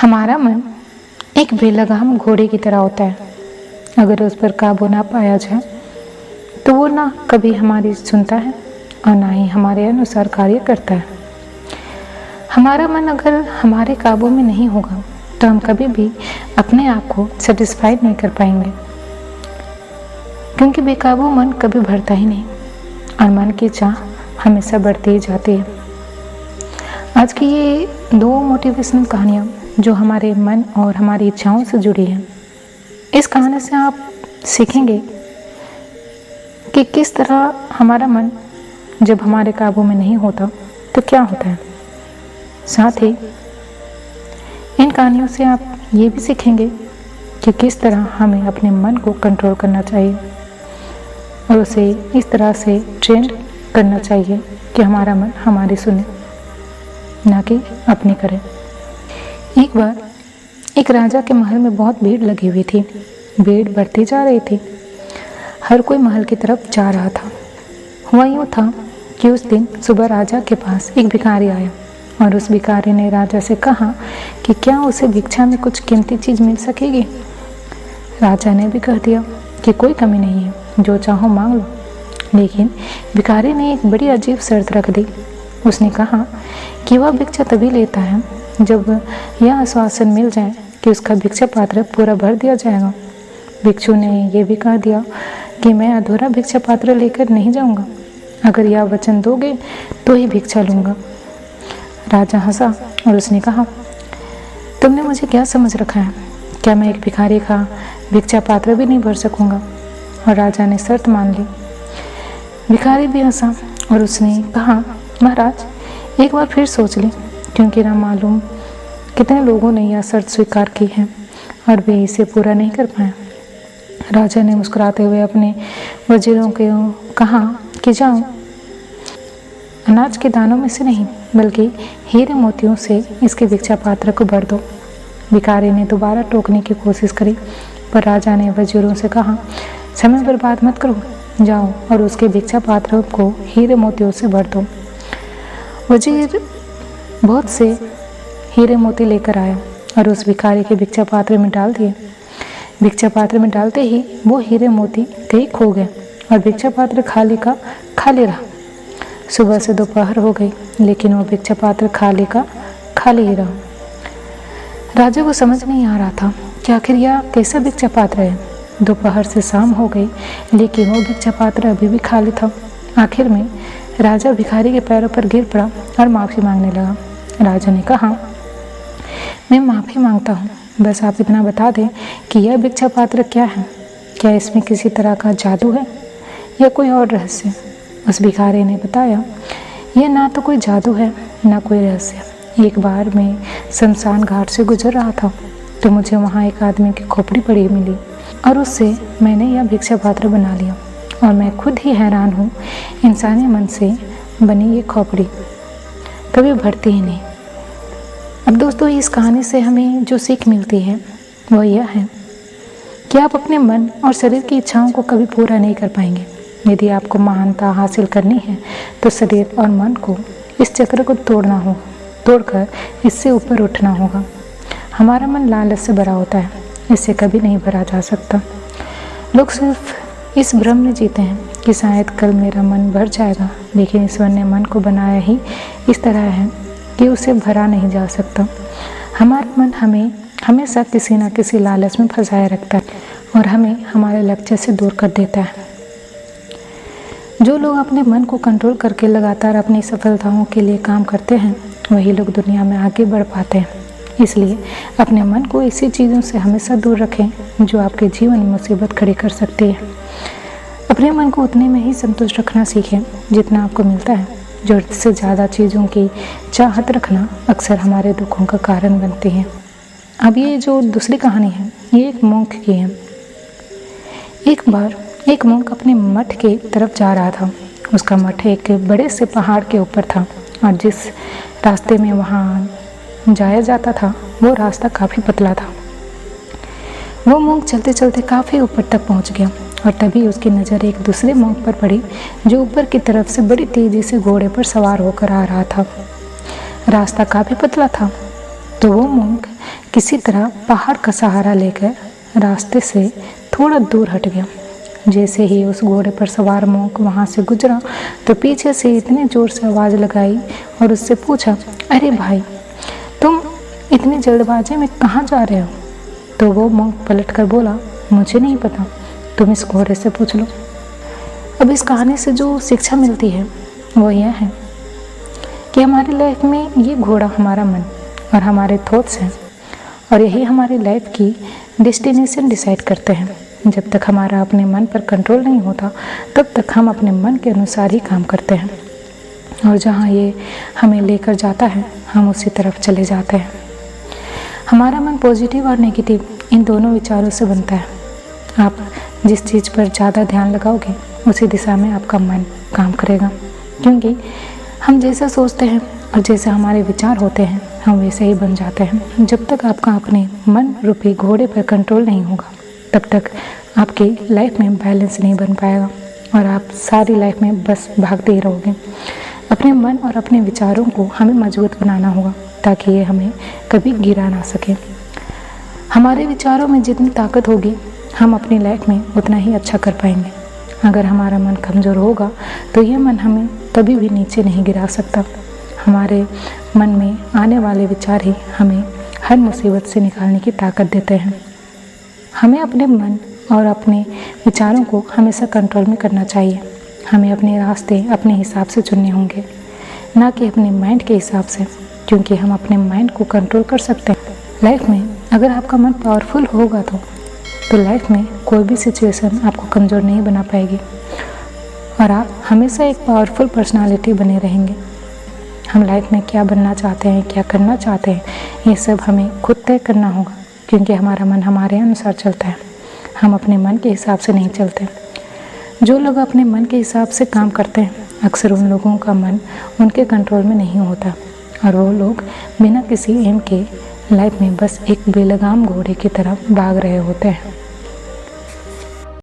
हमारा मन एक बेलगाम घोड़े की तरह होता है। अगर उस पर काबू ना पाया जाए तो वो ना कभी हमारी सुनता है और ना ही हमारे अनुसार कार्य करता है। हमारा मन अगर हमारे काबू में नहीं होगा तो हम कभी भी अपने आप को सेटिस्फाइड नहीं कर पाएंगे, क्योंकि बेकाबू मन कभी भरता ही नहीं और मन की चाह हमेशा बढ़ती ही जाती है। आज की ये 2 मोटिवेशनल कहानियाँ जो हमारे मन और हमारी इच्छाओं से जुड़ी हैं, इस कहानी से आप सीखेंगे कि किस तरह हमारा मन जब हमारे काबू में नहीं होता तो क्या होता है। साथ ही इन कहानियों से आप ये भी सीखेंगे कि किस तरह हमें अपने मन को कंट्रोल करना चाहिए और उसे इस तरह से ट्रेन करना चाहिए कि हमारा मन हमारी सुने, ना कि अपनी करे। एक बार एक राजा के महल में बहुत भीड़ लगी हुई थी। भीड़ बढ़ती जा रही थी, हर कोई महल की तरफ जा रहा था। हुआ यूँ था कि उस दिन सुबह राजा के पास एक भिखारी आया और उस भिखारी ने राजा से कहा कि क्या उसे भिक्षा में कुछ कीमती चीज़ मिल सकेगी। राजा ने भी कह दिया कि कोई कमी नहीं है, जो चाहो मांग लो। लेकिन भिखारी ने एक बड़ी अजीब शर्त रख दी। उसने कहा कि वह भिक्षा तभी लेता है जब यह आश्वासन मिल जाए कि उसका भिक्षा पात्र पूरा भर दिया जाएगा। भिक्षु ने यह भी कह दिया कि मैं अधूरा भिक्षा पात्र लेकर नहीं जाऊंगा, अगर यह वचन दोगे तो ही भिक्षा लूँगा। राजा हंसा और उसने कहा, तुमने मुझे क्या समझ रखा है? क्या मैं एक भिखारी का भिक्षा पात्र भी नहीं भर सकूंगा? और राजा ने शर्त मान ली। भिखारी भी हंसा और उसने कहा, महाराज एक बार फिर सोच लें, क्योंकि ना मालूम कितने लोगों ने यह शर्त स्वीकार की है और वे इसे पूरा नहीं कर पाए। राजा ने मुस्कुराते हुए अपने वजीरों को कहा कि जाओ, अनाज के दानों में से नहीं बल्कि हीरे मोतियों से इसके भिक्षा पात्र को भर दो। भिखारी ने दोबारा टोकने की कोशिश करी, पर राजा ने वजीरों से कहा, समय बर्बाद मत करो, जाओ और उसके भिक्षा पात्र को हीरे मोतियों से भर दो। वजीर बहुत से हीरे मोती लेकर आया और उस भिखारी के भिक्षा पात्र में डाल दिए। भिक्षा पात्र में डालते ही वो हीरे मोती कहीं खो गए और भिक्षा पात्र खाली का खाली रहा। सुबह से दोपहर हो गई, लेकिन वो भिक्षा पात्र खाली का खाली ही रहा। राजा को समझ नहीं आ रहा था कि आखिर यह कैसा भिक्षा पात्र है। दोपहर से शाम हो गई, लेकिन वो भिक्षा पात्र अभी भी खाली था। आखिर में राजा भिखारी के पैरों पर गिर पड़ा और माफ़ी मांगने लगा। राजा ने कहा, मैं माफ़ी मांगता हूँ, बस आप इतना बता दें कि यह भिक्षा पात्र क्या है। क्या इसमें किसी तरह का जादू है या कोई और रहस्य? उस भिखारी ने बताया, यह ना तो कोई जादू है ना कोई रहस्य। एक बार मैं शमशान घाट से गुजर रहा था तो मुझे वहाँ एक आदमी की खोपड़ी पड़ी मिली और उससे मैंने यह भिक्षा पात्र बना लिया और मैं खुद ही हैरान हूँ, इंसानी मन से बनी ये खोपड़ी कभी भरती ही नहीं। अब दोस्तों, इस कहानी से हमें जो सीख मिलती है वह यह है कि आप अपने मन और शरीर की इच्छाओं को कभी पूरा नहीं कर पाएंगे। यदि आपको महानता हासिल करनी है तो शरीर और मन को इस चक्र को तोड़कर इससे ऊपर उठना होगा। हमारा मन लालच से भरा होता है, इससे कभी नहीं भरा जा सकता। लोग सिर्फ इस भ्रम में जीते हैं कि शायद कल मेरा मन भर जाएगा, लेकिन ईश्वर ने मन को बनाया ही इस तरह है कि उसे भरा नहीं जा सकता। हमारा मन हमें हमेशा किसी न किसी लालच में फंसाए रखता है और हमें हमारे लक्ष्य से दूर कर देता है। जो लोग अपने मन को कंट्रोल करके लगातार अपनी सफलताओं के लिए काम करते हैं, वही लोग दुनिया में आगे बढ़ पाते हैं। इसलिए अपने मन को ऐसी चीज़ों से हमेशा दूर रखें जो आपके जीवन में मुसीबत खड़ी कर सकती है। अपने मन को उतने में ही संतुष्ट रखना सीखें जितना आपको मिलता है। ज़रूरत से ज़्यादा चीज़ों की चाहत रखना अक्सर हमारे दुखों का कारण बनती है। अब ये जो दूसरी कहानी है, ये एक मोंक की है। एक बार एक मोंक अपने मठ के तरफ जा रहा था। उसका मठ एक बड़े से पहाड़ के ऊपर था और जिस रास्ते में वहाँ जाया जाता था वो रास्ता काफ़ी पतला था। वो मोंक चलते चलते काफ़ी ऊपर तक पहुँच गया और तभी उसकी नज़र एक दूसरे मोंक पर पड़ी जो ऊपर की तरफ से बड़ी तेज़ी से घोड़े पर सवार होकर आ रहा था। रास्ता काफ़ी पतला था तो वो मोंक किसी तरह पहाड़ का सहारा लेकर रास्ते से थोड़ा दूर हट गया। जैसे ही उस घोड़े पर सवार मोंक वहाँ से गुजरा तो पीछे से इतने ज़ोर से आवाज़ लगाई और उससे पूछा, अरे भाई, तुम इतनी जल्दबाजी में कहाँ जा रहे हो? तो वो मोंक पलट कर बोला, मुझे नहीं पता, तुम इस घोड़े से पूछ लो। अब इस कहानी से जो शिक्षा मिलती है वो यह है कि हमारी लाइफ में ये घोड़ा हमारा मन और हमारे थॉट्स हैं, और यही हमारी लाइफ की डेस्टिनेशन डिसाइड करते हैं। जब तक हमारा अपने मन पर कंट्रोल नहीं होता तब तक हम अपने मन के अनुसार ही काम करते हैं, और जहाँ ये हमें लेकर जाता है हम उसी तरफ चले जाते हैं। हमारा मन पॉजिटिव और नेगेटिव इन दोनों विचारों से बनता है। आप जिस चीज़ पर ज़्यादा ध्यान लगाओगे उसी दिशा में आपका मन काम करेगा, क्योंकि हम जैसा सोचते हैं और जैसे हमारे विचार होते हैं हम वैसे ही बन जाते हैं। जब तक आपका अपने मन रूपी घोड़े पर कंट्रोल नहीं होगा तब तक आपकी लाइफ में बैलेंस नहीं बन पाएगा और आप सारी लाइफ में बस भागते ही रहोगे। अपने मन और अपने विचारों को हमें मजबूत बनाना होगा ताकि ये हमें कभी गिरा ना सके। हमारे विचारों में जितनी ताकत होगी हम अपनी लाइफ में उतना ही अच्छा कर पाएंगे। अगर हमारा मन कमज़ोर होगा तो ये मन हमें कभी भी नीचे नहीं गिरा सकता। हमारे मन में आने वाले विचार ही हमें हर मुसीबत से निकालने की ताकत देते हैं। हमें अपने मन और अपने विचारों को हमेशा कंट्रोल में करना चाहिए। हमें अपने रास्ते अपने हिसाब से चुनने होंगे, ना कि अपने माइंड के हिसाब से, क्योंकि हम अपने माइंड को कंट्रोल कर सकते हैं। लाइफ में अगर आपका मन पावरफुल होगा तो लाइफ में कोई भी सिचुएशन आपको कमज़ोर नहीं बना पाएगी और आप हमेशा एक पावरफुल पर्सनालिटी बने रहेंगे। हम लाइफ में क्या बनना चाहते हैं, क्या करना चाहते हैं, ये सब हमें खुद तय करना होगा, क्योंकि हमारा मन हमारे अनुसार चलता है। हम अपने मन के हिसाब से नहीं चलते। जो लोग अपने मन के हिसाब से काम करते हैं अक्सर उन लोगों का मन उनके कंट्रोल में नहीं होता और वो लोग बिना किसी एम के लाइफ में बस एक बेलगाम घोड़े की तरह भाग रहे होते हैं।